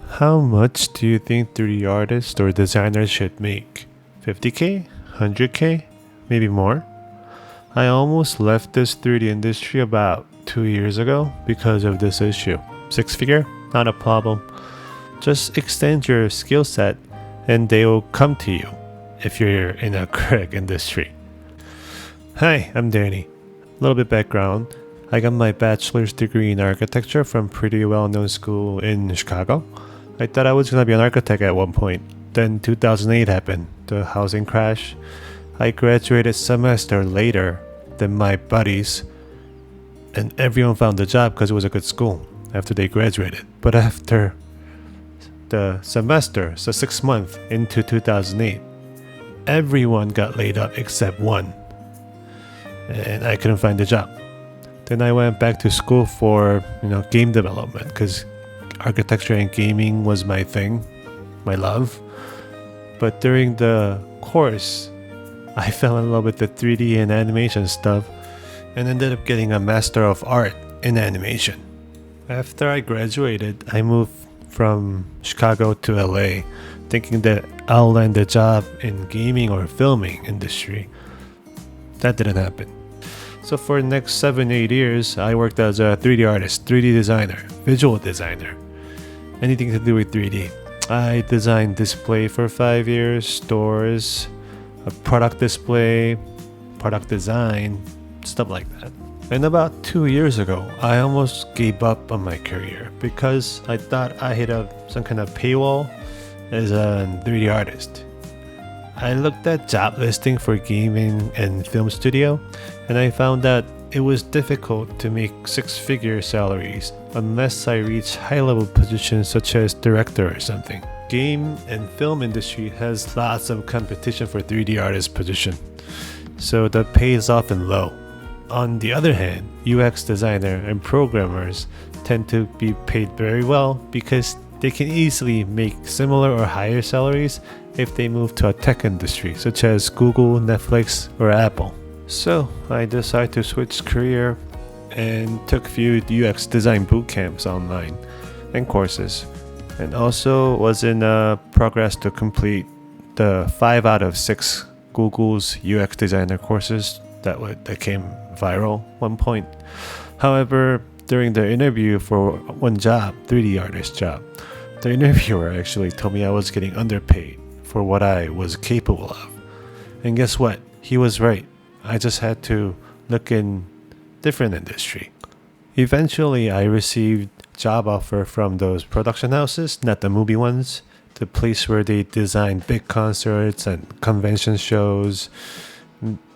How much do you think 3D artists or designers should make? 50k? 100k? Maybe more? I almost left this 3D industry about 2 years ago because of this issue. Six figure? Not a problem. Just extend your skill set and they will come to you if you're in a correct industry. Hi, I'm Danny. A little bit background. I got my bachelor's degree in architecture from pretty well-known school in Chicago. I thought I was gonna be an architect at one point. Then 2008 happened, the housing crash. I graduated semester later than my buddies, and everyone found a job because it was a good school after they graduated. But after the semester, so 6 months into 2008, everyone got laid off except one, and I couldn't find a job. Then I went back to school for game development because architecture and gaming was my thing, my love. But during the course, I fell in love with the 3D and animation stuff and ended up getting a Master of Art in animation. After I graduated, I moved from Chicago to LA thinking that I'll land a job in gaming or filming industry. That didn't happen. So for the next 7-8 years, I worked as a 3D artist, 3D designer, visual designer, anything to do with 3D. I designed display for 5 years, stores, a product display, product design, stuff like that. And about 2 years ago, I almost gave up on my career because I thought I hit some kind of paywall as a 3D artist. I looked at job listing for gaming and film studio, and I found that it was difficult to make six-figure salaries unless I reach high-level positions such as director or something. Game and film industry has lots of competition for 3D artist position, so the pay is often low. On the other hand, UX designer and programmers tend to be paid very well because they can easily make similar or higher salaries if they move to a tech industry such as Google, Netflix, or Apple. So I decided to switch career and took a few UX design boot camps online and courses, and also was in progress to complete the 5 out of 6 Google's UX designer courses that came viral at one point. However, during the interview for one job, 3D artist job, the interviewer actually told me I was getting underpaid for what I was capable of. And guess what? He was right. I just had to look in different industry. Eventually, I received job offer from those production houses, not the movie ones, the place where they design big concerts and convention shows.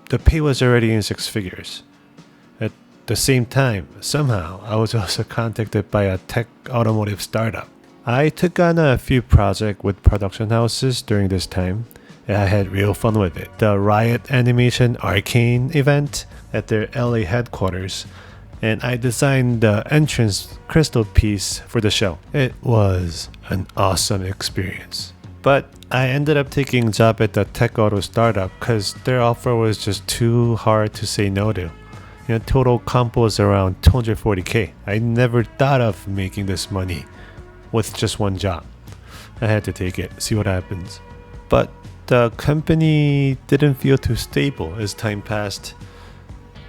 The pay was already in 6 figures. At the same time, somehow, I was also contacted by a tech automotive startup. I took on a few projects with production houses during this time, and I had real fun with it. The Riot Animation Arcane event at their LA headquarters, and I designed the entrance crystal piece for the show. It was an awesome experience. But I ended up taking a job at the tech auto startup because their offer was just too hard to say no to. Total comp was around 240k. I never thought of making this money with just one job. I had to take it, see what happens. But the company didn't feel too stable as time passed.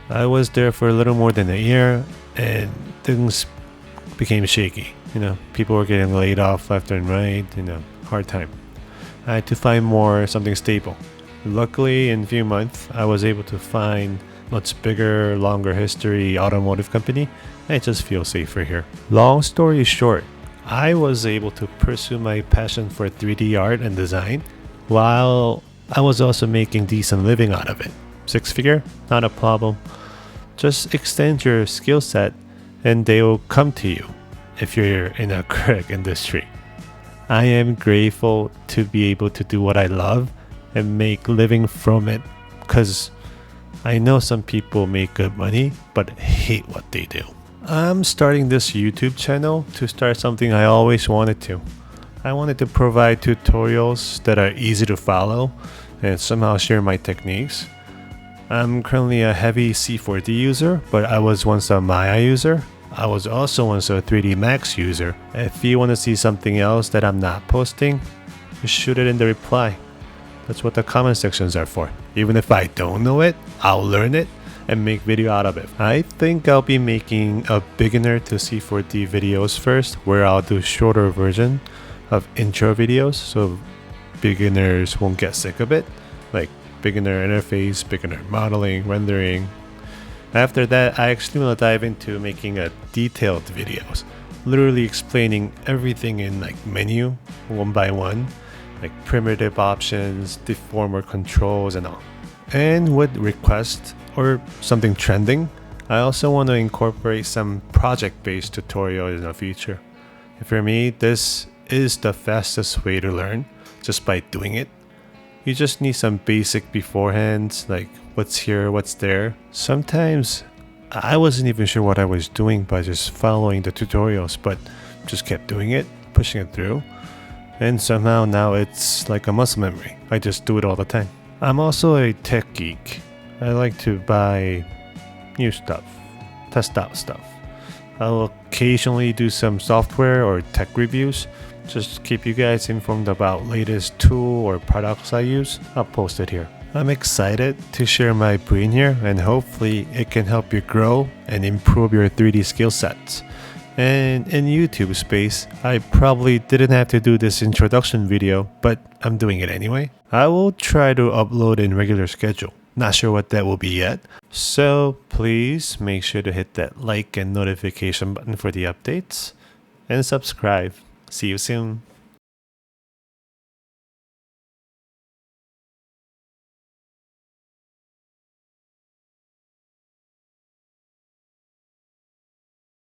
I was there for a little more than a year and things became shaky. People were getting laid off left and right, hard time. I had to find something stable. Luckily, in a few months, I was able to find much bigger, longer history automotive company. I just feel safer here. Long story short, I was able to pursue my passion for 3D art and design while I was also making decent living out of it. 6 figure? Not a problem. Just extend your skill set and they will come to you if you're in a correct industry. I am grateful to be able to do what I love and make living from it because I know some people make good money but hate what they do. I'm starting this YouTube channel to start something I always wanted to. I wanted to provide tutorials that are easy to follow and somehow share my techniques. I'm currently a heavy C4D user, but I was once a Maya user. I was also once a 3D Max user. If you want to see something else that I'm not posting, just shoot it in the reply. That's what the comment sections are for. Even if I don't know it, I'll learn it and make video out of it. I think I'll be making a beginner to C4D videos first, where I'll do shorter version of intro videos so beginners won't get sick of it, like beginner interface, beginner modeling, rendering. After that, I actually want to dive into making a detailed videos, literally explaining everything in like menu one by one, like primitive options, deformer controls and all. And with requests or something trending, I also want to incorporate some project-based tutorials in the future. For me, this is the fastest way to learn, just by doing it. You just need some basic beforehand, like what's here, what's there. Sometimes I wasn't even sure what I was doing by just following the tutorials, but just kept doing it, pushing it through. And somehow now it's like a muscle memory. I just do it all the time. I'm also a tech geek. I like to buy new stuff, test out stuff. I'll occasionally do some software or tech reviews. Just keep you guys informed about latest tool or products I use. I'll post it here. I'm excited to share my brain here, and hopefully it can help you grow and improve your 3D skill sets. And in YouTube space, I probably didn't have to do this introduction video, but I'm doing it anyway. I will try to upload in regular schedule. Not sure what that will be yet. So please make sure to hit that like and notification button for the updates. And subscribe. See you soon.